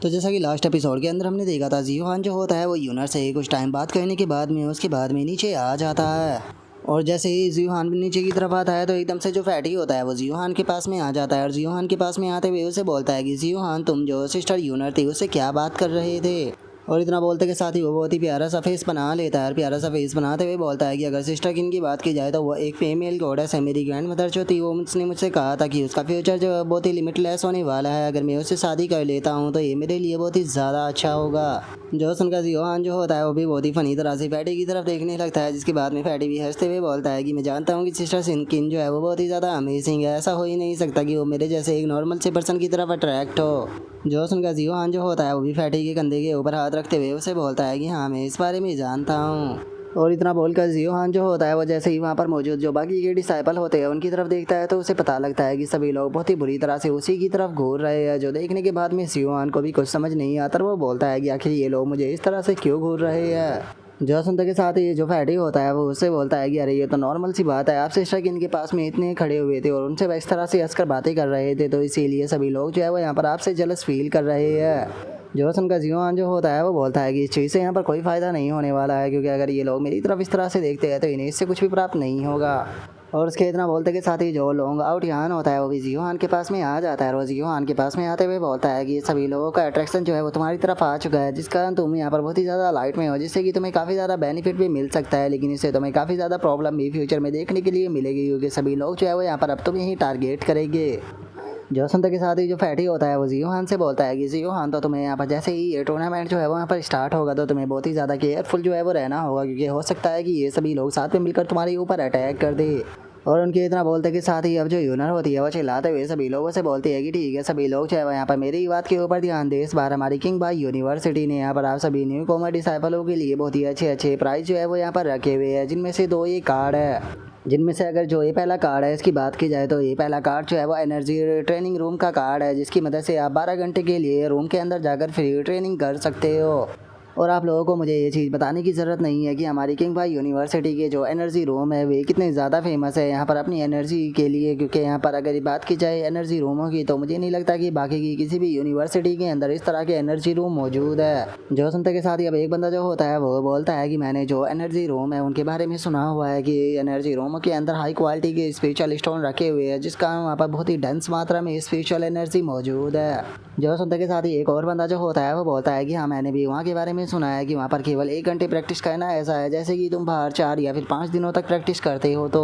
तो जैसा कि लास्ट एपिसोड के अंदर हमने देखा था, जियोहान जो होता है वो यूनर से कुछ टाइम बात करने के बाद में उसके बाद में नीचे आ जाता है। और जैसे ही जियोहान नीचे की तरफ आता है तो एकदम से जो फैटी होता है वो जियोहान के पास में आ जाता है और जियोहान के पास में आते हुए उसे बोलता है कि जियोहान, तुम जो सिस्टर यूनर थी उससे क्या बात कर रहे थे। और इतना बोलते के साथ ही वो बहुत ही प्यारा सा फेस बना लेता है और प्यारा सा फेस बनाते हुए बोलता है कि अगर सिस्टर किन की बात की जाए तो वो एक फीमेल गॉडेस है। मेरी ग्रैंड मदर जो थी वो उसने मुझसे कहा था कि उसका फ्यूचर जो है बहुत ही लिमिटलेस होने वाला है। अगर मैं उससे शादी कर लेता हूँ तो ये मेरे लिए बहुत ही ज़्यादा अच्छा होगा। जो सुनकर जियोहान जो होता है वो भी बहुत ही फनी तरह से फैटी की तरफ देखने लगता है, जिसके बाद में फैटी भी हंसते हुए बोलता है कि मैं जानता हूँ कि सिस्टर सिनकिन जो है वो बहुत ही ज़्यादा अमेजिंग है। ऐसा हो ही नहीं सकता कि वो मेरे जैसे एक नॉर्मल से पर्सन की तरफ अट्रैक्ट हो। जो सुनकर जियोहान जो होता है वो भी फैटी के कंधे के ऊपर हाथ रखते हुए उसे बोलता है कि हाँ, मैं इस बारे में जानता हूँ। और इतना बोलकर जियोहान जो होता है वो जैसे ही वहाँ पर मौजूद जो बाकी के डिसाइपल होते हैं उनकी तरफ देखता है तो उसे पता लगता है कि सभी लोग बहुत ही बुरी तरह से उसी की तरफ घूर रहे हैं। जो देखने के बाद में जियोहान को भी कुछ समझ नहीं आता, वो बोलता है कि आखिर ये लोग मुझे इस तरह से क्यों घूर रहे हैं। जो सुनते के साथ ही जो फैटी होता है वो उससे बोलता है कि अरे ये तो नॉर्मल सी बात है, आप सिस्टर किन के पास में इतने खड़े हुए थे और उनसे इस तरह से हंसकर बातें कर रहे थे, तो इसीलिए सभी लोग जो है वो यहाँ पर आपसे जलस फील कर रहे हैं। जो सुनकर जियोहान जो होता है वो बोलता है कि इस चीज़ से यहाँ पर कोई फ़ायदा नहीं होने वाला है, क्योंकि अगर ये लोग मेरी तरफ इस तरह से देखते हैं तो इन्हें इससे कुछ भी प्राप्त नहीं होगा। और उसके इतना बोलते के साथ ही जो लॉन्ग आउट यान होता है वो भी जियोहान के पास में आ जाता है और जियोहान के पास में आते हुए बोलता है कि सभी लोगों का अट्रैक्शन जो है वो तुम्हारी तरफ आ चुका है, जिस कारण तुम यहाँ पर बहुत ही ज़्यादा लाइट में हो, जिससे कि तुम्हें काफ़ी ज़्यादा बेनिफिट भी मिल सकता है, लेकिन इससे तुम्हें काफ़ी ज़्यादा प्रॉब्लम भी फ्यूचर में देखने के लिए मिलेगी, क्योंकि सभी लोग जो है वो यहाँ पर अब तुम्हें ही टारगेट करेंगे। जो सुनते के साथ ही जो फैटी होता है वो जियोहान से बोलता है कि जियोहान, तो तुम्हें यहाँ पर जैसे ही ये टूर्नामेंट जो है वो यहाँ पर स्टार्ट होगा तो तुम्हें बहुत ही ज़्यादा केयरफुल जो है वो रहना होगा, क्योंकि हो सकता है कि ये सभी लोग साथ में मिलकर तुम्हारे ऊपर अटैक कर दे। और उनके इतना बोलते के साथ ही अब जो यूनर होती है वो चिल्लाते हुए सभी लोगों से बोलती है कि ठीक है, सभी लोग जो है यहाँ पर मेरी बात के ऊपर ध्यान दे। इस बार हमारी किंग बाई यूनिवर्सिटी ने यहाँ पर आप सभी न्यू कॉमर डिसाइपलों के लिए बहुत ही अच्छे अच्छे प्राइज जो है वो यहाँ पर रखे हुए हैं, जिनमें से 2 ये कार्ड है। जिनमें से अगर जो ये पहला कार्ड है इसकी बात की जाए तो ये पहला कार्ड जो है वो एनर्जी ट्रेनिंग रूम का कार्ड है, जिसकी मदद से आप 12 घंटे के लिए रूम के अंदर जाकर फ्री ट्रेनिंग कर सकते हो। और आप लोगों को मुझे ये चीज़ बताने की ज़रूरत नहीं है कि हमारी किंग बाई यूनिवर्सिटी के जो एनर्जी रूम है वे कितने ज़्यादा फेमस है यहाँ पर अपनी एनर्जी के लिए, क्योंकि यहाँ पर अगर बात की जाए एनर्जी रूमों की तो मुझे नहीं लगता कि बाकी की किसी भी यूनिवर्सिटी के अंदर इस तरह के एनर्जी रूम मौजूद है। जो सुनते के साथ ही अब एक बंदा जो होता है वो बोलता है कि मैंने जो एनर्जी रूम है उनके बारे में सुना हुआ है कि एनर्जी रूमों के अंदर हाई क्वालिटी के स्पेशल स्टोन रखे हुए हैं, जिसका वहाँ पर बहुत ही डेंस मात्रा में स्पेशल एनर्जी मौजूद है। जो सुनते के साथ ही एक और बंदा जो होता है वो बोलता है कि हाँ, मैंने भी वहाँ के बारे में सुना है कि वहाँ पर केवल 1 घंटे प्रैक्टिस करना ऐसा है जैसे कि तुम बाहर 4 या फिर 5 दिनों तक प्रैक्टिस करते हो। तो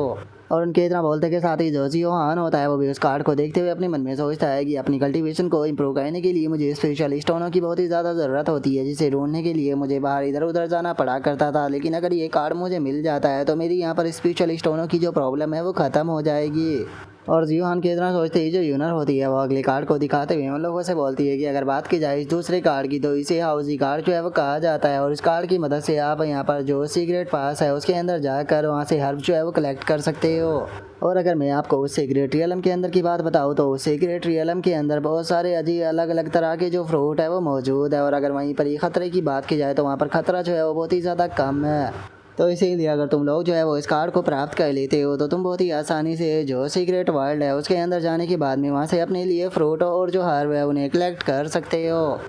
और उनके इतना बोलते के साथ ही जो जियोहान होता है वो भी उस कार्ड को देखते हुए अपने मन में सोचता है कि अपनी कल्टीवेशन को इम्प्रूव करने के लिए मुझे स्पेशल स्टोनों की बहुत ही ज़्यादा ज़रूरत होती है, जिसे ढूंढने के लिए मुझे बाहर इधर उधर जाना पड़ा करता था, लेकिन अगर ये कार्ड मुझे मिल जाता है तो मेरी यहाँ पर स्पेशल स्टोनों की जो प्रॉब्लम है वो ख़त्म हो जाएगी। और जियोहान की इतना सोचते ही जो यूनर होती है वो अगले कार्ड को दिखाते हुए उन लोगों से बोलती है कि अगर बात की जाए इस दूसरे कार्ड की तो इसे हाउसी कार्ड जो है वो कहा जाता है, और इस कार्ड की मदद से आप यहाँ पर जो सीक्रेट पास है उसके अंदर जाकर वहाँ से हर्ब जो है वो कलेक्ट कर सकते हो। और अगर मैं आपको उस सीक्रेट रियलम के अंदर की बात बताऊँ तो उस सीक्रेट रियलम के अंदर बहुत सारे अजीब अलग अलग तरह के जो फ्रूट है वो मौजूद है, और अगर वहीं पर ये खतरे की बात की जाए तो वहाँ पर खतरा जो है वो बहुत ही ज़्यादा कम है। तो इसीलिए अगर तुम लोग जो है वो इस कार्ड को प्राप्त कर लेते हो तो तुम बहुत ही आसानी से जो सीक्रेट वर्ल्ड है उसके अंदर जाने के बाद में वहाँ से अपने लिए फ्रूट और जो हर्ब है उन्हें कलेक्ट कर सकते हो।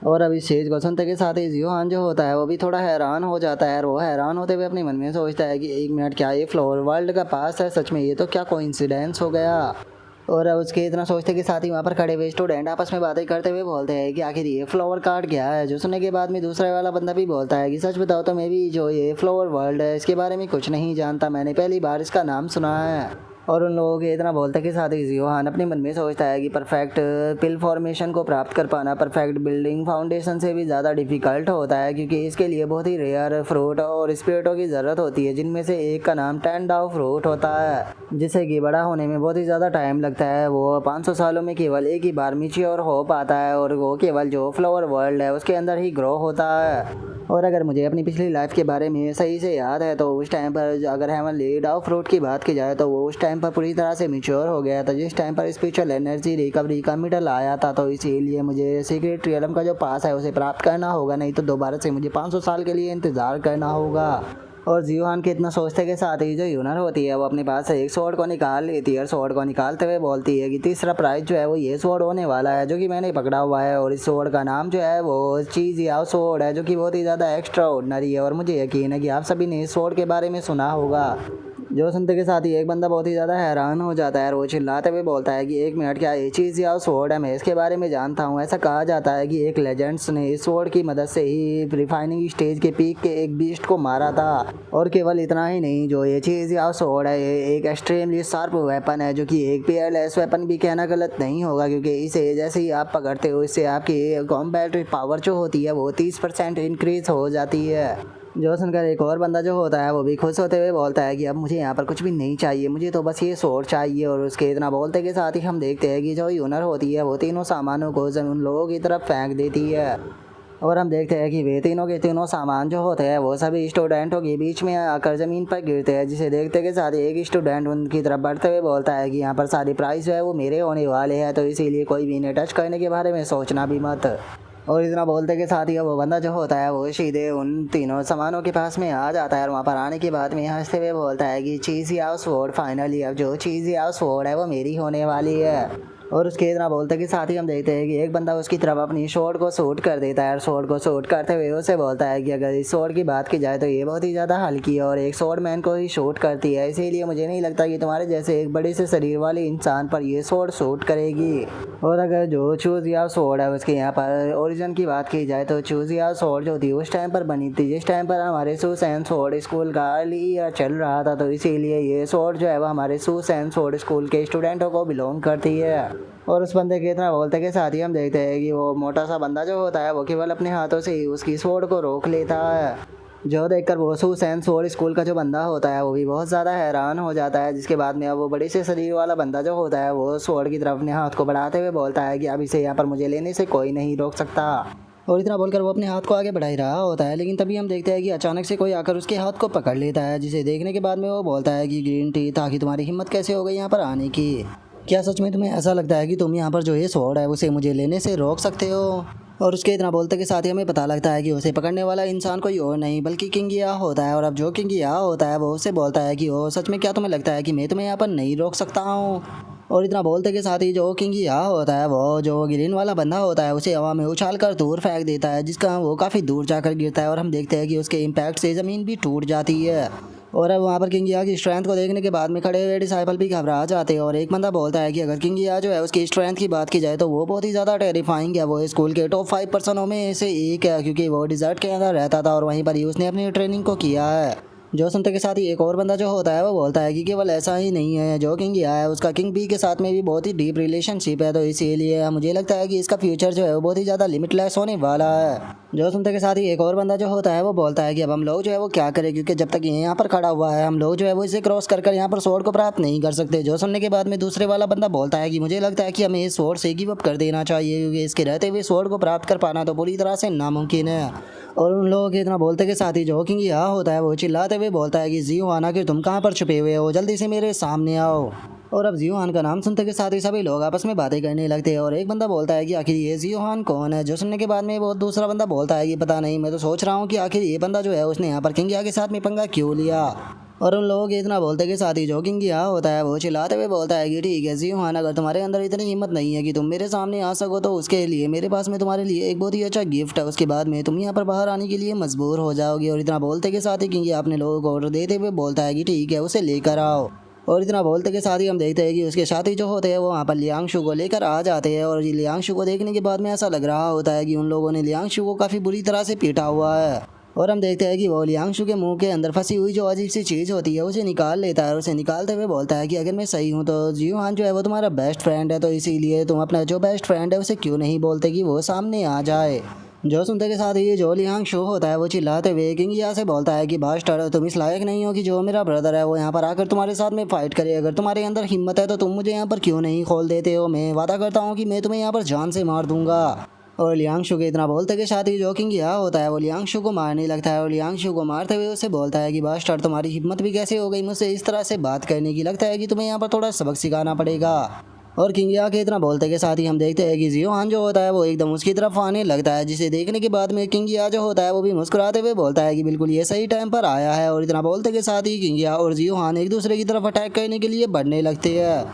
और अब इस चीज़ को सुनते के साथ ही जियोहान जो होता है वो भी थोड़ा हैरान हो जाता है, और वो हैरान होते हुए अपने मन में सोचता है कि 1 मिनट, क्या ये फ्लोर वर्ल्ड का पास है सच में? ये तो क्या कोइंसिडेंस हो गया। और उसके इतना सोचते के साथ ही वहाँ पर खड़े हुए स्टूडेंट आपस में बातें करते हुए बोलते हैं कि आखिर ये फ्लावर कार्ड क्या है। जो सुनने के बाद में दूसरे वाला बंदा भी बोलता है कि सच बताओ तो मैं भी जो ये फ्लावर वर्ल्ड है इसके बारे में कुछ नहीं जानता, मैंने पहली बार इसका नाम सुना है। और उन लोगों के इतना बोलते के साथ ही जियोहान अपने मन में सोचता है कि परफेक्ट पिल फॉर्मेशन को प्राप्त कर पाना परफेक्ट बिल्डिंग फाउंडेशन से भी ज़्यादा डिफ़िकल्ट होता है, क्योंकि इसके लिए बहुत ही रेयर फ्रूट और स्पिरिटों की ज़रूरत होती है, जिनमें से एक का नाम टेंडाओ फ्रूट होता है, जिसे कि बड़ा होने में बहुत ही ज़्यादा टाइम लगता है। वो 500 सालों में केवल एक ही बार मैच्योर हो पाता है, और वो केवल जो फ्लावर वर्ल्ड है उसके अंदर ही ग्रो होता है। और अगर मुझे अपनी पिछली लाइफ के बारे में सही से याद है तो उस टाइम पर अगर हेवनली डाउ फ्रूट की बात की जाए तो वो उस टाइम पर पूरी तरह से मैच्योर हो गया था, जिस टाइम पर स्पिरिचुअल एनर्जी रिकवरी का मिडल आया था। तो इसीलिए मुझे सीक्रेट रियलम का जो पास है उसे प्राप्त करना होगा, नहीं तो दोबारा से मुझे 500 साल के लिए इंतज़ार करना होगा। और जीवान के इतना सोचते के साथ ही जो यूनर होती है वो अपने पास से एक स्वॉर्ड को निकाल लेती है और स्वॉर्ड को निकालते हुए बोलती है कि तीसरा प्राइज जो है वो ये स्वॉर्ड होने वाला है जो कि मैंने पकड़ा हुआ है। और इस स्वॉर्ड का नाम जो है वो चीज़ या स्वॉर्ड है जो कि बहुत ही ज़्यादा एक्स्ट्रा ऑर्डिनरी है। और मुझे यकीन है कि आप सभी ने इस स्वॉर्ड के बारे में सुना होगा। जो सुनते के साथ ही एक बंदा बहुत ही ज़्यादा हैरान हो जाता है और वो चिल्लाते हुए बोलता है कि एक मिनट, क्या ये चीज़ या स्वॉर्ड है? मैं इसके बारे में जानता हूँ। ऐसा कहा जाता है कि एक लेजेंड्स ने इस स्वॉर्ड की मदद से ही रिफाइनिंग स्टेज के पीक के एक बीस्ट को मारा था। और केवल इतना ही नहीं, जो ये चीज़ या स्वॉर्ड है ये एक एक्सट्रीमली शार्प वेपन है जो कि एक पीयरलेस वेपन भी कहना गलत नहीं होगा, क्योंकि इसे जैसे ही आप पकड़ते हो इससे आपकी कॉम्बैट पावर जो होती है वो 30% इंक्रीज हो जाती है। जो सुनकर एक और बंदा जो होता है वो भी खुश होते हुए बोलता है कि अब मुझे यहाँ पर कुछ भी नहीं चाहिए, मुझे तो बस ये स्वॉर्ड चाहिए। और उसके इतना बोलते के साथ ही हम देखते हैं कि जो यूनर होती है वो तीनों सामानों को उन लोगों की तरफ फेंक देती है। और हम देखते हैं कि वे तीनों के तीनों सामान जो होते हैं वो सभी स्टूडेंटों के बीच में आकर ज़मीन पर गिरते हैं, जिसे देखते के साथ एक स्टूडेंट उनकी तरफ बढ़ते हुए बोलता है कि यहाँ पर सारी प्राइस जो है वो मेरे होने वाले हैं, तो इसीलिए कोई भी इन्हें टच करने के बारे में सोचना भी मत। और इतना बोलते के साथ ही वो बंदा जो होता है वो सीधे उन तीनों सामानों के पास में आ जाता है और वहाँ पर आने के बाद में हंसते हुए बोलता है कि चीज़ या स्वॉर्ड फाइनली अब जो चीज़ या स्वॉर्ड है वो मेरी होने वाली है। और उसके इतना बोलते के साथ ही हम देखते हैं कि एक बंदा उसकी तरफ अपनी शॉट को शूट कर देता है और शॉट को शूट करते हुए उसे बोलता है कि अगर इस शॉट की बात की जाए तो ये बहुत ही ज़्यादा हल्की है और एक शॉट मैन को ही शूट करती है, इसीलिए मुझे नहीं लगता कि तुम्हारे जैसे एक बड़े से शरीर वाले इंसान पर ये शॉट शूट करेगी। और अगर जो चूज़ या शॉट है उसके यहाँ पर ओरिजिन की बात की जाए तो चूज़ या शॉट जो थी उस टाइम पर बनी थी जिस टाइम पर हमारे सूस एंड शॉट स्कूल का अर्ली ईयर चल रहा था, तो इसीलिए ये शॉट जो है वो हमारे सूस एंड शॉट स्कूल के स्टूडेंटों को बिलोंग करती है। और उस बंदे के इतना बोलते के साथ ही हम देखते हैं कि वो मोटा सा बंदा जो होता है वो केवल अपने हाथों से ही उसकी स्वॉर्ड को रोक लेता है, जो देखकर वो सूसैन स्वॉर्ड स्कूल का जो बंदा होता है वो भी बहुत ज़्यादा हैरान हो जाता है। जिसके बाद में अब वो बड़े से शरीर वाला बंदा जो होता है वो स्वॉर्ड की तरफ अपने हाथ को बढ़ाते हुए बोलता है कि अब इसे यहाँ पर मुझे लेने से कोई नहीं रोक सकता। और इतना बोलकर वो अपने हाथ को आगे बढ़ा ही रहा होता है, लेकिन तभी हम देखते हैं कि अचानक से कोई आकर उसके हाथ को पकड़ लेता है, जिसे देखने के बाद में वो बोलता है कि ग्रीन टी, ताकि तुम्हारी हिम्मत कैसे हो गई यहाँ पर आने की? क्या सच में तुम्हें ऐसा लगता है कि तुम यहाँ पर जो ये स्वॉर्ड है उसे मुझे लेने से रोक सकते हो? और उसके इतना बोलते के साथ ही हमें पता लगता है कि उसे पकड़ने वाला इंसान कोई और नहीं बल्कि किंग या होता है। और अब जो किंग या होता है वो उससे बोलता है कि ओ सच में क्या तुम्हें लगता है कि मैं तुम्हें यहाँ पर नहीं रोक सकता हूँ? और इतना बोलते के साथ ही जो किंग या होता है वो जो ग्रीन वाला बंदा होता है उसे हवा में उछाल कर दूर फेंक देता है, जिसका वो काफ़ी दूर जाकर गिरता है और हम देखते हैं कि उसके इम्पैक्ट से ज़मीन भी टूट जाती है। और अब वहाँ पर किंग या की स्ट्रेंथ को देखने के बाद में खड़े हुए डिसाइपल भी घबरा जाते हैं और एक बंदा बोलता है कि अगर किंग या जो है उसकी स्ट्रेंथ की बात की जाए तो वो बहुत ही ज़्यादा टेरिफाइंग है। वो स्कूल के टॉप 5 पर्सनों में से एक है, क्योंकि वो डिजर्ट के अंदर रहता था और वहीं पर ही उसने अपनी ट्रेनिंग को किया है। जो सुनते के साथ ही एक और बंदा जो होता है वो बोलता है कि केवल ऐसा ही नहीं है, जो किंग या है उसका किंग बी के साथ में भी बहुत ही डीप रिलेशनशिप है, तो इसीलिए मुझे लगता है कि इसका फ्यूचर जो है वो बहुत ही ज़्यादा लिमिटलेस होने वाला है। जो सुनते के साथ ही एक और बंदा जो होता है वो बोलता है कि अब हम लोग जो है वो क्या करें, क्योंकि जब तक ये यहाँ पर खड़ा हुआ है हम लोग जो है वो इसे क्रॉस कर यहाँ पर स्वॉर्ड को प्राप्त नहीं कर सकते। जो सुनने के बाद में दूसरे वाला बंदा बोलता है कि मुझे लगता है कि हमें इस स्वॉर्ड से गिव अप कर देना चाहिए, क्योंकि इसके रहते हुए स्वॉर्ड को प्राप्त कर पाना तो पूरी तरह से नामुमकिन है। और उन लोगों के इतना बोलते के साथ ही जो किंग या होता है वो चिल्लाते हुए बोलता है कि जीवान आखिर तुम कहाँ पर छुपे हुए हो, जल्दी से मेरे सामने आओ। और अब जीवान का नाम सुनते के साथ ही सभी लोग आपस में बातें करने लगते हैं और एक बंदा बोलता है कि आखिर ये जीवान कौन है। जो सुनने के बाद में वो दूसरा बंदा बोलता है कि पता नहीं, मैं तो सोच रहा हूँ कि आखिर ये बंदा जो है उसने यहाँ पर किंग या के साथ में पंगा क्यों लिया। और उन लोगों के इतना बोलते के साथ ही जो किंग या होता है वो चिल्लाते हुए बोलता है कि ठीक है जीवान, अगर तुम्हारे अंदर इतनी हिम्मत नहीं है कि तुम मेरे सामने आ सको तो उसके लिए मेरे पास में तुम्हारे लिए एक बहुत ही अच्छा गिफ्ट है, उसके बाद में तुम यहाँ पर बाहर आने के लिए मजबूर हो जाओगे। और इतना बोलते के साथ ही किंग या अपने लोगों को ऑर्डर देते हुए बोलता है कि ठीक है उसे लेकर आओ। और इतना बोलते के साथ ही हम देखते हैं कि उसके साथी जो होते हैं वो वहाँ पर लियांगशु को लेकर आ जाते हैं और लियांगशु को देखने के बाद में ऐसा लग रहा होता है कि उन लोगों ने लियांगशु को काफ़ी बुरी तरह से पीटा हुआ है। और हम देखते हैं कि वो लियांगशु के मुंह के अंदर फंसी हुई जो अजीब सी चीज़ होती है उसे निकाल लेता है और उसे निकालते हुए बोलता है कि अगर मैं सही हूँ तो जीवान जो है वो तुम्हारा बेस्ट फ्रेंड है, तो इसीलिए तुम अपना जो बेस्ट फ्रेंड है उसे क्यों नहीं बोलते कि वो सामने आ जाए। जो सुनते के साथ ही जो लियांगशु होता है वो चिल्लाते हुए किंग या से बोलता है कि बास्टर्ड, तुम इस लायक नहीं हो कि जो मेरा ब्रदर है वो यहाँ पर आकर तुम्हारे साथ में फाइट करे। अगर तुम्हारे अंदर हिम्मत है तो तुम मुझे यहाँ पर क्यों नहीं खोल देते हो, मैं वादा करता हूँ कि मैं तुम्हें यहाँ पर जान से मार दूंगा। और लियांगशु के इतना बोलते के साथ ही जो किंग या होता है वो लियांगशु को मारने लगता है और लियांगशु को मारते हुए उसे बोलता है कि बास्टर्ड, तुम्हारी हिम्मत भी कैसे हो गई मुझसे इस तरह से बात करने की, लगता है कि तुम्हें यहाँ पर थोड़ा सबक सिखाना पड़ेगा। और किंग या के इतना बोलते के साथ ही हम देखते हैं कि जियो हान जो होता है वो एकदम उसकी तरफ आने लगता है, जिसे देखने के बाद में किंग या जो होता है वो भी मुस्कुराते हुए बोलता है कि बिल्कुल ये सही टाइम पर आया है। और इतना बोलते के साथ ही किंग या और जियो हान एक दूसरे की तरफ अटैक करने के लिए बढ़ने लगते हैं,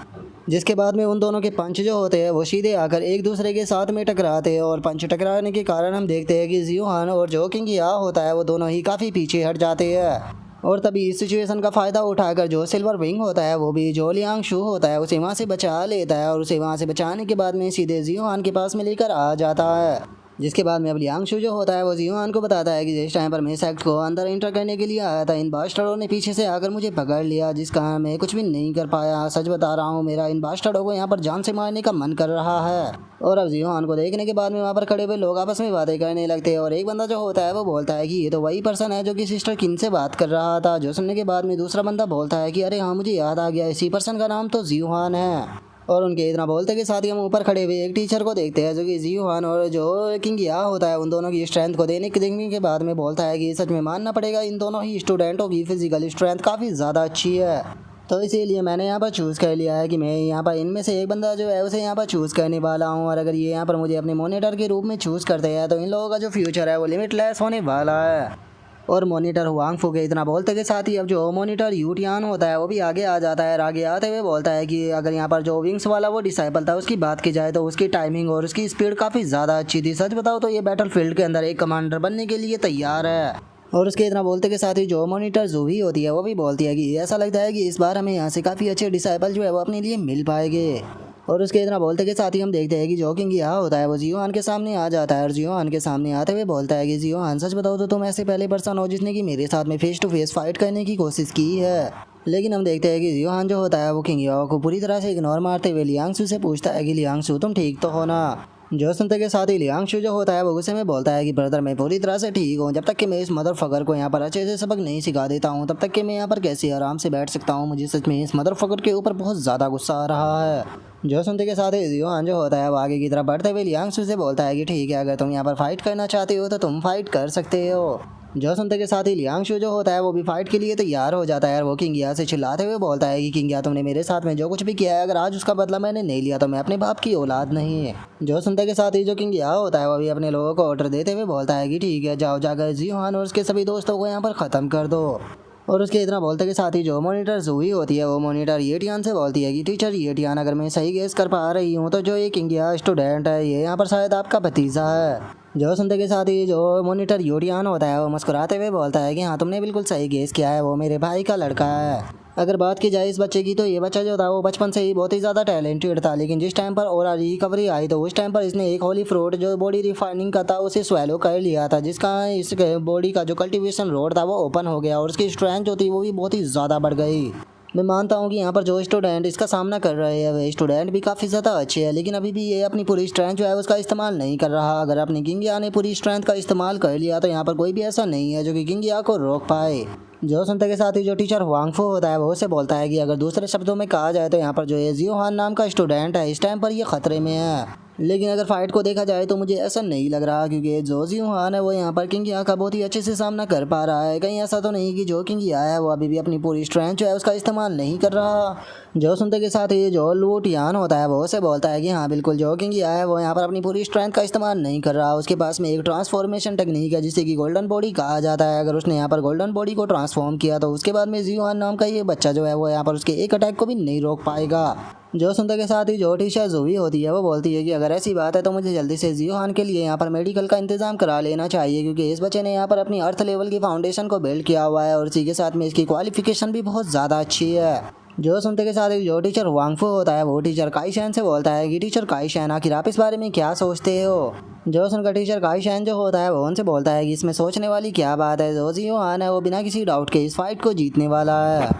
जिसके बाद में उन दोनों के पंच जो होते हैं वो सीधे आकर एक दूसरे के साथ में टकराते हैं। और पंच टकराने के कारण हम देखते हैं कि जियो हान और जो किंग या होता है वो दोनों ही काफ़ी पीछे हट जाते हैं। और तभी इस सिचुएशन का फ़ायदा उठाकर जो सिल्वर विंग होता है वो भी जो लियांग शू होता है उसे वहाँ से बचा लेता है, और उसे वहाँ से बचाने के बाद में सीधे जियो हान के पास में लेकर आ जाता है। जिसके बाद में अब लियांग शू जो होता है वो जियो हान को बताता है कि जिस टाइम पर मैं सेक्ट को अंदर एंटर करने के लिए आया था, इन बास्टर्डों ने पीछे से आकर मुझे पकड़ लिया, जिसका मैं कुछ भी नहीं कर पाया। सच बता रहा हूँ, मेरा इन बास्टर्डों को यहाँ पर जान से मारने का मन कर रहा है। और अब जियो हान को देखने के बाद में वहाँ पर खड़े हुए लोग आपस में बातें करने लगते हैं, और एक बंदा जो होता है वो बोलता है कि ये तो वही पर्सन है जो कि सिस्टर किन से बात कर रहा था। जो सुनने के बाद में दूसरा बंदा बोलता है कि अरे हाँ, मुझे याद आ गया, इसी पर्सन का नाम तो जियो हान है। और उनके इतना बोलते के साथ ही हम ऊपर खड़े हुए एक टीचर को देखते हैं जो कि जियो हान और जो किंग या होता है उन दोनों की स्ट्रेंथ को देखने के बाद में बोलता है कि सच में मानना पड़ेगा, इन दोनों ही स्टूडेंटों की फिजिकल स्ट्रेंथ काफ़ी ज़्यादा अच्छी है। तो इसीलिए मैंने यहाँ पर चूज़ कर लिया है कि मैं यहाँ पर इनमें से एक बंदा जो है उसे यहाँ पर चूज़ करने वाला हूँ। और अगर ये यहाँ पर मुझे अपने मॉनिटर के रूप में चूज़ करते हैं तो इन लोगों का जो फ्यूचर है वो लिमिटलेस होने वाला है। और मॉनिटर हुआंग फू के इतना बोलते के साथ ही अब जो मॉनिटर यूटियान होता है वो भी आगे आ जाता है। और आगे आते हुए बोलता है कि अगर यहाँ पर जो विंग्स वाला वो डिसाइपल था उसकी बात की जाए तो उसकी टाइमिंग और उसकी स्पीड काफ़ी ज़्यादा अच्छी थी। सच बताओ तो ये बैटल फील्ड के अंदर एक कमांडर बनने के लिए तैयार है। और उसके इतना बोलते के साथ ही जो मॉनिटर जूही होती है वो भी बोलती है कि ऐसा लगता है कि इस बार हमें यहाँ से काफ़ी अच्छे डिसाइपल जो है वो अपने लिए मिल पाएंगे। और उसके इतना बोलते के साथ ही हम देखते हैं कि जो किंग या होता है वो जियो हान के सामने आ जाता है, और जियो हान के सामने आते हुए बोलता है कि जियो हान, सच बताओ तो तुम ऐसे पहले पर्सन हो जिसने कि मेरे साथ में फेस टू फेस फाइट करने की कोशिश की है। लेकिन हम देखते हैं कि जियो हान जो होता है वो किंग या को पूरी तरह से इग्नोर मारते हुए लियांगसू से पूछता है कि लियांगसू, तुम ठीक तो हो ना। जो सुनते के साथ ही लियांगशू जो होता है वो गुस्से में बोलता है कि ब्रदर, मैं पूरी तरह से ठीक हूँ। जब तक कि मैं इस मदर फकर को यहाँ पर अच्छे से सबक नहीं सिखा देता हूँ तब तक कि मैं यहाँ पर कैसे आराम से बैठ सकता हूँ। मुझे सच में इस मदर फकर के ऊपर बहुत ज़्यादा गुस्सा आ रहा है। जो सुनते के साथ ही जियो हान जो होता है वो आगे की तरफ बढ़ते हुए लियांगशू से बोलता है कि ठीक है, अगर तुम यहाँ पर फाइट करना चाहते हो तो तुम फाइट कर सकते हो। जो सुनते के साथ ही लियांगशू जो होता है वो भी फाइट के लिए तैयार हो जाता है, और वो किंग या से चिल्लाते हुए बोलता है कि किंग या, तुमने मेरे साथ में जो कुछ भी किया है अगर आज उसका बदला मैंने नहीं लिया तो मैं अपने बाप की औलाद नहीं है। जो सुनते के साथ ही जो किंग या होता है वो भी अपने लोगों को ऑर्डर देते हुए बोलता है कि ठीक है, जाओ जाकर जियो हान और उसके सभी दोस्तों को यहाँ पर ख़त्म कर दो। और उसके इतना बोलते के साथ ही जो मॉनिटर जूही होती है वो मॉनिटर येटियान से बोलती है कि टीचर येटियान, अगर मैं सही गेस कर पा रही हूँ तो जो ये किंग या स्टूडेंट है ये यहाँ पर शायद आपका भतीजा है। जो सुनते के साथ ही जो मॉनिटर यूटियान होता है वो मुस्कुराते हुए बोलता है कि हाँ, तुमने बिल्कुल सही गेस किया है, वो मेरे भाई का लड़का है। अगर बात की जाए इस बच्चे की तो ये बच्चा जो था वो बचपन से ही बहुत ही ज़्यादा टैलेंटेड था, लेकिन जिस टाइम पर और रिकवरी आई तो उस टाइम पर इसने एक होली फ्रूट जो बॉडी रिफाइनिंग का था उसे स्वेलो कर लिया था, जिसका इस बॉडी का जो कल्टीवेशन रोड था वो ओपन हो गया और उसकी स्ट्रेंथ जो थी वो भी बहुत ही ज़्यादा बढ़ गई। मैं मानता हूँ कि यहाँ पर जो स्टूडेंट इसका सामना कर रहे हैं वे स्टूडेंट भी काफ़ी ज़्यादा अच्छे हैं, लेकिन अभी भी ये अपनी पूरी स्ट्रेंथ जो है उसका इस्तेमाल नहीं कर रहा। अगर अपनी किंग या ने पूरी स्ट्रेंथ का इस्तेमाल कर लिया तो यहाँ पर कोई भी ऐसा नहीं है जो कि किंग या को रोक पाए। जो सुनते के साथ ही जो टीचर हुआंगफू होता है वो उसे बोलता है कि अगर दूसरे शब्दों में कहा जाए तो यहाँ पर जो जियो हान नाम का स्टूडेंट है इस टाइम पर ये खतरे में है। लेकिन अगर फाइट को देखा जाए तो मुझे ऐसा नहीं लग रहा, क्योंकि जो जियो हान है वो यहाँ पर किंग या का बहुत ही अच्छे से सामना कर पा रहा है। कहीं ऐसा तो नहीं कि जो किंग या है वो अभी भी अपनी पूरी स्ट्रेंथ जो है उसका इस्तेमाल नहीं कर रहा। जो सुनते के साथ ही जो लू टियान होता है वो उसे बोलता है कि हाँ बिल्कुल, जो किंग या है वो यहाँ पर अपनी पूरी स्ट्रेंथ का इस्तेमाल नहीं कर रहा। उसके पास में एक ट्रांसफॉर्मेशन टेक्निक है जिसे कि गोल्डन बॉडी कहा जाता है। अगर उसने यहाँ पर गोल्डन बॉडी को ट्रांसफॉर्म किया तो उसके बाद में जियो हान नाम का ये बच्चा जो है वो यहाँ पर उसके एक अटैक को भी नहीं रोक पाएगा। जो सुनते के साथ ही जो टीचर जूही होती है वो बोलती है कि अगर ऐसी बात है तो मुझे जल्दी से जियो हान के लिए यहाँ पर मेडिकल का इंतजाम करा लेना चाहिए, क्योंकि इस बच्चे ने यहाँ पर अपनी अर्थ लेवल की फाउंडेशन को बिल्ड किया हुआ है और इसी के साथ में इसकी क्वालिफिकेशन भी बहुत ज़्यादा अच्छी है। जो सुनते के साथ ही जो टीचर हुआंगफू होता है वो टीचर काई शैन से बोलता है कि टीचर काई शैन, आखिर आप इस बारे में क्या सोचते हो। जो सुनकर टीचर काई शैन जो होता है वो उनसे बोलता है कि इसमें सोचने वाली क्या बात है, जो जियो हान है वो बिना किसी डाउट के इस फाइट को जीतने वाला है।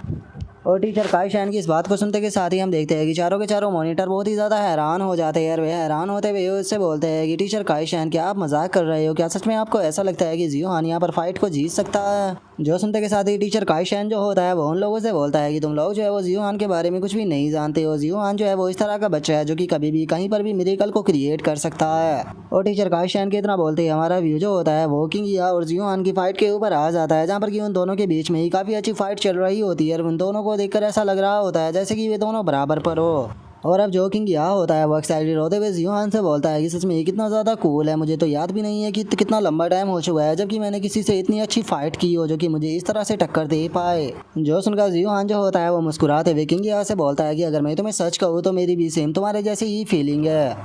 और टीचर काई शैन की इस बात को सुनते के साथ ही हम देखते हैं कि चारों के चारों मॉनिटर बहुत ही ज़्यादा हैरान हो जाते हैं। और वे हैरान होते हुए उससे बोलते हैं कि टीचर काई शैन, क्या आप मजाक कर रहे हो? क्या सच में आपको ऐसा लगता है कि जियो हान यहाँ पर फाइट को जीत सकता है? जो सुनते के साथ ही टीचर काई शैन जो होता है वो उन लोगों से बोलता है कि तुम लोग जो है वो जियो हान के बारे में कुछ भी नहीं जानते हो। जियो हान जो है वो इस तरह का बच्चा है जो कि कभी भी कहीं पर भी मिरेकल को क्रिएट कर सकता है। और टीचर काई शैन के इतना बोलते ही हमारा व्यू जो होता है वो किंग या और जियो हान की फाइट के ऊपर आ जाता है, जहाँ पर कि उन दोनों के बीच में ही काफ़ी अच्छी फाइट चल रही होती है और उन दोनों को देखकर ऐसा लग रहा होता है जैसे कि वे दोनों बराबर पर हो। और अब जो किंग यहाँ होता है वो एक्साइटेड होते हुए जियोहान से बोलता है कि सच में ये कितना ज़्यादा कूल है, मुझे तो याद भी नहीं है कि कितना लंबा टाइम हो चुका है जबकि मैंने किसी से इतनी अच्छी फाइट की हो जो कि मुझे इस तरह से टक्कर दे पाए। जो सुनकर जियोहान जो होता है वो मुस्कुराते हुए किंग यहाँ से बोलता है कि अगर मैं तुम्हें सच कहूँ तो मेरी भी सेम तुम्हारे जैसी ही फीलिंग है।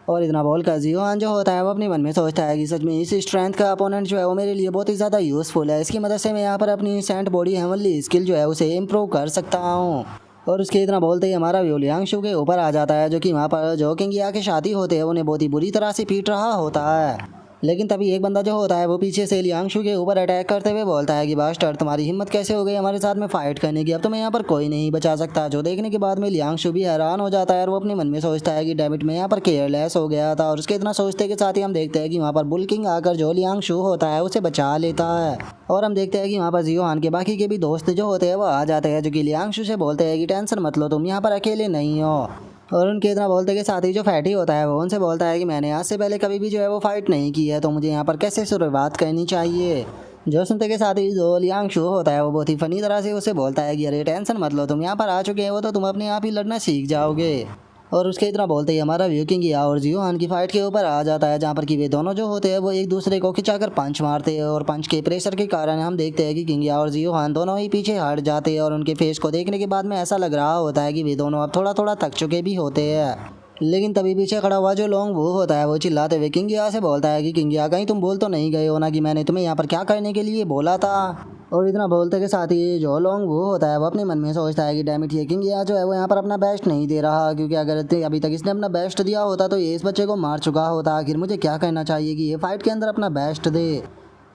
और इतना बोलकर जियोहान जो होता है वो अपने मन में सोचता है कि सच में इस स्ट्रेंथ का अपोनेंट जो है वो मेरे लिए बहुत ही ज़्यादा यूज़फुल है, इसकी मदद से मैं यहाँ पर अपनी सेंट बॉडी हेवनली स्किल जो है उसे इम्प्रूव कर सकता हूँ। और उसके इतना बोलते ही हमारा व्यू लियांशु के ऊपर आ जाता है जो कि वहाँ पर जो किंग या के शादी होते हैं उन्हें बहुत ही बुरी तरह से पीट रहा होता है। लेकिन तभी एक बंदा जो होता है वो पीछे से लियांशु के ऊपर अटैक करते हुए बोलता है कि बास्टर्ड तुम्हारी हिम्मत कैसे हो गई हमारे साथ में फाइट करने की, अब तुम्हें यहाँ पर कोई नहीं बचा सकता। जो देखने के बाद में लियांशु भी हैरान हो जाता है और वो अपने मन में सोचता है कि डैमिट मैं यहाँ पर केयरलेस हो गया था। और उसके इतना सोचते के साथ ही हम देखते हैं कि वहाँ पर बुल किंग आकर जो लियांशु होता है उसे बचा लेता है। और हम देखते हैं कि वहाँ पर जियोहान के बाकी के भी दोस्त जो होते हैं वो आ जाते हैं जो कि लियांशु से बोलते हैं कि टेंशन मत लो, तुम यहाँ पर अकेले नहीं हो। और उनके इतना बोलते के साथ ही जो फैटी होता है वो उनसे बोलता है कि मैंने आज से पहले कभी भी जो है वो फाइट नहीं की है, तो मुझे यहाँ पर कैसे शुरुआत करनी चाहिए। जो सुनते के साथ ही जो लियांशु होता है वो बहुत ही फनी तरह से उसे बोलता है कि अरे टेंशन मत लो, तुम यहाँ पर आ चुके हो तो तुम अपने आप ही लड़ना सीख जाओगे। और उसके इतना बोलते ही हमारा व्यू किंग या और जियोहान की फाइट के ऊपर आ जाता है जहाँ पर कि वे दोनों जो होते हैं वो एक दूसरे को खिंचाकर पंच मारते हैं। और पंच के प्रेशर के कारण हम देखते हैं कि किंग या और जियोहान दोनों ही पीछे हट जाते हैं और उनके फेस को देखने के बाद में ऐसा लग रहा होता है कि वे दोनों अब थोड़ा थोड़ा थक चुके भी होते हैं। लेकिन तभी पीछे खड़ा हुआ जो लोंग वो होता है वो चिल्लाते हुए किंग या से बोलता है कि किंग या कहीं तुम बोल तो नहीं गए हो ना कि मैंने तुम्हें यहाँ पर क्या करने के लिए बोला था। और इतना बोलते के साथ ही जो लोंग वो होता है वो अपने मन में सोचता है कि डैमिट ये किंग या जो है वो यहाँ पर अपना बेस्ट नहीं दे रहा, क्योंकि अगर अभी तक इसने अपना बेस्ट दिया होता तो ये इस बच्चे को मार चुका होता। आखिर मुझे क्या करना चाहिए कि ये फाइट के अंदर अपना बेस्ट दे।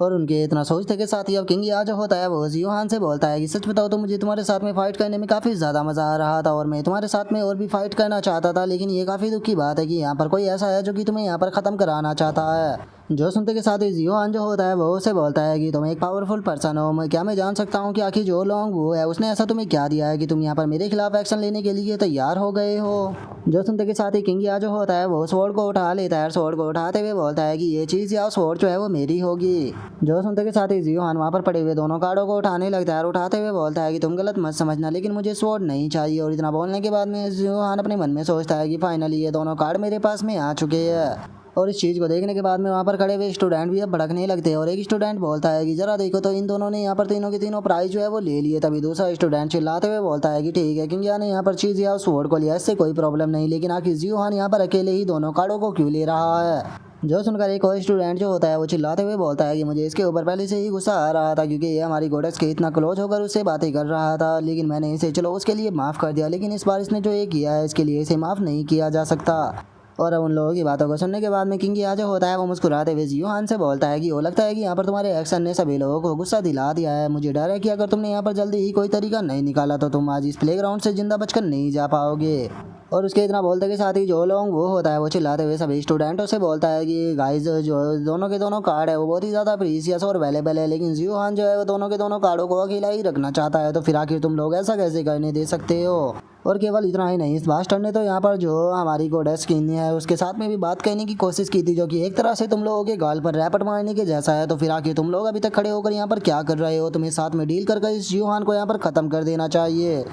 और उनके इतना सोचते के साथ ही अब किंग या जो होता है वो जियोहान से बोलता है कि सच बताओ तो मुझे तुम्हारे साथ में फाइट करने में काफ़ी ज़्यादा मज़ा आ रहा था और मैं तुम्हारे साथ में और भी फाइट करना चाहता था, लेकिन ये काफ़ी दुख की बात है कि यहाँ पर कोई ऐसा है जो कि तुम्हें यहाँ पर ख़त्म कराना चाहता है। जो सुनते के साथ ही जियोहान जो होता है वो उसे बोलता है कि तुम एक पावरफुल पर्सन हो, मैं जान सकता हूँ कि आखिर जो लोंग वो है उसने ऐसा तुम्हें क्या दिया है कि तुम यहाँ पर मेरे खिलाफ एक्शन लेने के लिए तैयार हो गए हो। जो सुनते के साथ ही किंग या जो होता है वो स्वॉर्ड को उठा लेता है, स्वॉर्ड को उठाते हुए बोलता है कि ये चीज़ या स्वॉर्ड जो है वो मेरी होगी। जो सुनते के साथ ही जियोहान वहाँ पर पड़े हुए दोनों कार्डों को उठाने लगता है और उठाते हुए बोलता है कि तुम गलत मत समझना, लेकिन मुझे स्वॉर्ड नहीं चाहिए। और इतना बोलने के बाद में जियोहान अपने मन में सोचता है कि फाइनली ये दोनों कार्ड मेरे पास में आ चुके हैं। और इस चीज़ को देखने के बाद में वहाँ पर खड़े हुए स्टूडेंट भी अब भड़कने लगते हैं और एक स्टूडेंट बोलता है कि जरा देखो तो इन दोनों ने यहाँ पर तीनों के तीनों प्राइज जो है वो ले लिए। तभी दूसरा स्टूडेंट चिल्लाते हुए बोलता है कि ठीक है किंग या ने यहाँ पर चीज़ या स्वॉर्ड को लिया, इससे कोई प्रॉब्लम नहीं, लेकिन आखिर जियोहान यहाँ पर अकेले ही दोनों कार्डों को क्यों ले रहा है। जो सुनकर एक और स्टूडेंट जो होता है वो चिल्लाते हुए बोलता है कि मुझे इसके ऊपर पहले से ही गुस्सा आ रहा था क्योंकि ये हमारी गोडेस के इतना क्लोज होकर उससे बातें कर रहा था, लेकिन मैंने इसे चलो उसके लिए माफ़ कर दिया, लेकिन इस बार इसने जो ये किया है इसके लिए इसे माफ़ नहीं किया जा सकता। और अब उन लोगों की बातों को सुनने के बाद में किंग या जो होता है वो मुस्कुराते हुए जियोहान से बोलता है कि वो लगता है कि यहाँ पर तुम्हारे एक्शन ने सभी लोगों को गुस्सा दिला दिया है। मुझे डर है कि अगर तुमने यहाँ पर जल्दी ही कोई तरीका नहीं निकाला तो तुम आज इस प्लेग्राउंड से जिंदा बचकर नहीं जा पाओगे। और उसके इतना बोलते के साथ ही जो लोग वो होता है वो चिल्लाते हुए सभी स्टूडेंटों से बोलता है कि गाइस जो दोनों के दोनों कार्ड है वो बहुत ही ज़्यादा प्रीसियस और वैल्यूएबल है, लेकिन जियोहान जो है वो दोनों के दोनों कार्डों को अकेला ही रखना चाहता है, तो फिर आखिर तुम लोग ऐसा कैसे करने दे सकते हो। और केवल इतना ही नहीं, इस बास्टर ने तो यहाँ पर जो हमारी गोडेस किंग है उसके साथ में भी बात करने की कोशिश की थी, जो कि एक तरह से तुम लोगों के गाल पर रैपट मारने के जैसा है। तो फिर आखिर तुम लोग अभी तक खड़े होकर यहाँ पर क्या कर रहे हो, तुम्हें साथ में डील कर इस जियोहान को यहाँ पर ख़त्म कर देना चाहिए।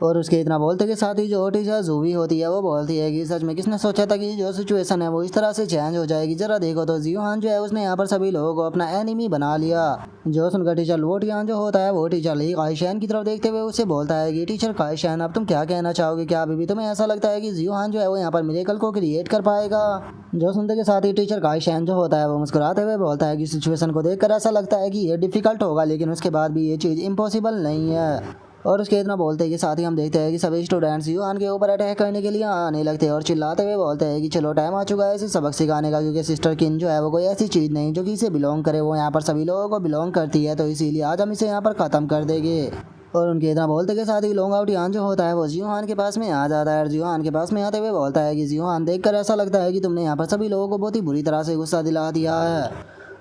और उसके इतना बोलते के साथ ही जो टीचर जूवी होती है वो बोलती है कि सच में किसने सोचा था कि जो सिचुएशन है वो इस तरह से चेंज हो जाएगी। जरा देखो तो जियोहान जो है उसने यहाँ पर सभी लोगों को अपना एनिमी बना लिया। जो सुनकर टीचर लोटियान जो होता है वो टीचर ली काइशैन की तरफ देखते हुए उससे बोलता है कि टीचर काइशैन अब तुम क्या कहना चाहोगे, क्या अभी भी तुम्हें ऐसा लगता है कि जियोहान जो है वो यहाँ पर मिरेकल को क्रिएट कर पाएगा। जो सुनते के साथ ही टीचर काइशैन जो होता है वो मुस्कुराते हुए बोलता है कि सिचुएशन को देखकर ऐसा लगता है कि ये डिफिकल्ट होगा, लेकिन उसके बाद भी ये चीज़ इम्पॉसिबल नहीं है। और उसके इतना बोलते के साथ ही हम देखते हैं कि सभी स्टूडेंट्स जियोहान के ऊपर अटैक करने के लिए आने लगते हैं और चिल्लाते हुए बोलते हैं कि चलो टाइम आ चुका है इसे सबक सिखाने का, क्योंकि सिस्टर किन जो है वो कोई ऐसी चीज़ नहीं जो कि इसे बिलोंग करे, वो यहाँ पर सभी लोगों को बिलोंग करती है, तो इसीलिए आज हम इसे यहाँ पर ख़त्म कर देंगे। और उनके इतना बोलते के साथ ही लोंग आउट यान जो होता है वो जियोहान के पास में आ जाता है और जियोहान के पास में आते हुए बोलता है कि जियोहान देखकर ऐसा लगता है कि तुमने यहाँ पर सभी लोगों को बहुत ही बुरी तरह से गुस्सा दिला दिया है।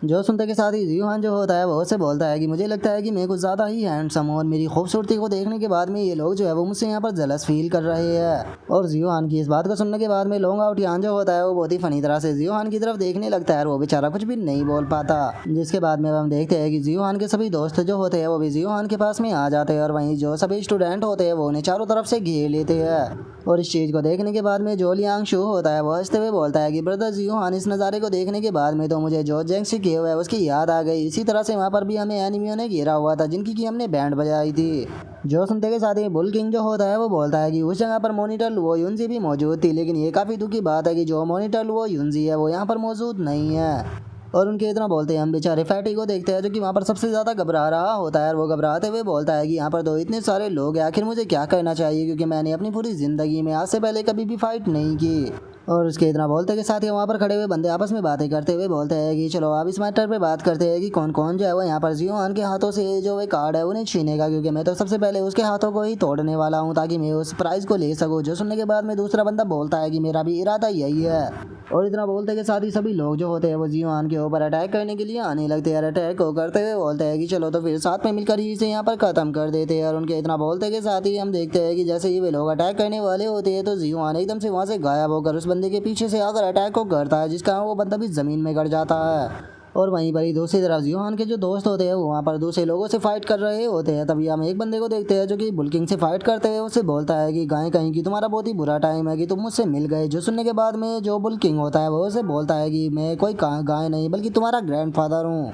जो सुनते के साथ ही जीहान जो होता है वो उससे बोलता है कि मुझे लगता है कि मैं कुछ ज़्यादा ही हैंडसम हूँ और मेरी खूबसूरती को देखने के बाद में ये लोग जो है वो मुझसे यहाँ पर जलस फील कर रहे हैं। और जीहान की इस बात को सुनने के बाद में लोंग आउट यान जो होता है वो बहुत ही फनी तरह से जीहान की तरफ देखने लगता है और वो बेचारा कुछ भी नहीं बोल पाता। जिसके बाद में हम देखते हैं कि जीहान के सभी दोस्त जो होते हैं वो भी जीहान के पास में आ जाते हैं और वहीं जो सभी स्टूडेंट होते हैं वो उन्हें चारों तरफ से घेर लेते हैं। और इस चीज़ को देखने के बाद में जो लियांग शू होता है वो हंसते हुए बोलता है कि ब्रदर जीहान, इस नज़ारे को देखने के बाद में तो मुझे जो जेंक्सी किए हुआ है उसकी याद आ गई। इसी तरह से वहाँ पर भी हमें एनिमियों ने घेरा हुआ था जिनकी की हमने बैंड बजाई थी। जो सुनते के साथ ही बुल किंग जो होता है वो बोलता है कि उस जगह पर मॉनिटर लुओ युनजी भी मौजूद थी, लेकिन ये काफ़ी दुख की बात है कि जो मॉनिटर लुओ युनजी है वो यहाँ पर मौजूद नहीं है। और उनके इतना बोलते हैं हम बेचारे फैटी को देखते हैं जो कि वहाँ पर सबसे ज़्यादा घबरा रहा होता है और वो घबराते हुए बोलता है कि यहाँ पर तो इतने सारे लोग हैं, आखिर मुझे क्या करना चाहिए क्योंकि मैंने अपनी पूरी ज़िंदगी में आज से पहले कभी भी फाइट नहीं की। और उसके इतना बोलते के साथ ही वहाँ पर खड़े हुए बंदे आपस में बातें करते हुए बोलते हैं कि चलो अब इस मैटर पे बात करते हैं कि कौन कौन जो है वो यहाँ पर जीहान के हाथों से जो वे कार्ड है उन्हें छीनेगा, क्योंकि मैं तो सबसे पहले उसके हाथों को ही तोड़ने वाला हूँ ताकि मैं उस प्राइज़ को ले सकूँ। जो सुनने के बाद में दूसरा बंदा बोलता है कि मेरा भी इरादा यही है। और इतना बोलते के साथ ही सभी लोग जो होते हैं वो जीहान के ऊपर अटैक करने के लिए आने लगते हैं। अटैक को करते हुए बोलते हैं कि चलो तो फिर साथ में मिलकर ही इसे यहाँ पर ख़त्म कर देते हैं। और उनके इतना बोलते के साथ ही हम देखते हैं कि जैसे ही वे लोग अटैक करने वाले होते हैं तो जीहान एकदम से वहाँ से गायब होकर उस बंदे के पीछे से आकर अटैक को करता है, जिसका वो बंदा भी ज़मीन में गिर जाता है। और वहीं पर ही दूसरी तरफ जीहान के जो दोस्त होते हैं वो वहाँ पर दूसरे लोगों से फाइट कर रहे होते हैं। तभी हम एक बंदे को देखते हैं जो कि बुल किंग से फाइट करते हुए उससे बोलता है कि गाय कहीं की तुम्हारा बहुत ही बुरा टाइम है कि तुम मुझसे मिल गए। जो सुनने के बाद में जो बुल किंग होता है वो उसे बोलता है कि मैं कोई गाय नहीं बल्कि तुम्हारा ग्रैंडफादर हूँ।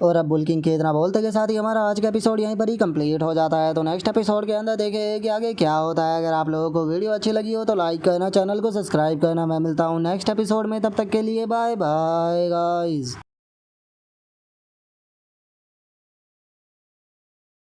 और अब बुल किंग के इतना बोलते के साथ ही हमारा आज का एपिसोड यहीं पर ही कंप्लीट हो जाता है। तो नेक्स्ट एपिसोड के अंदर देखें कि आगे क्या होता है। अगर आप लोगों को वीडियो अच्छी लगी हो तो लाइक करना, चैनल को सब्सक्राइब करना। मैं मिलता हूँ नेक्स्ट एपिसोड में, तब तक के लिए बाय बाय गाइस।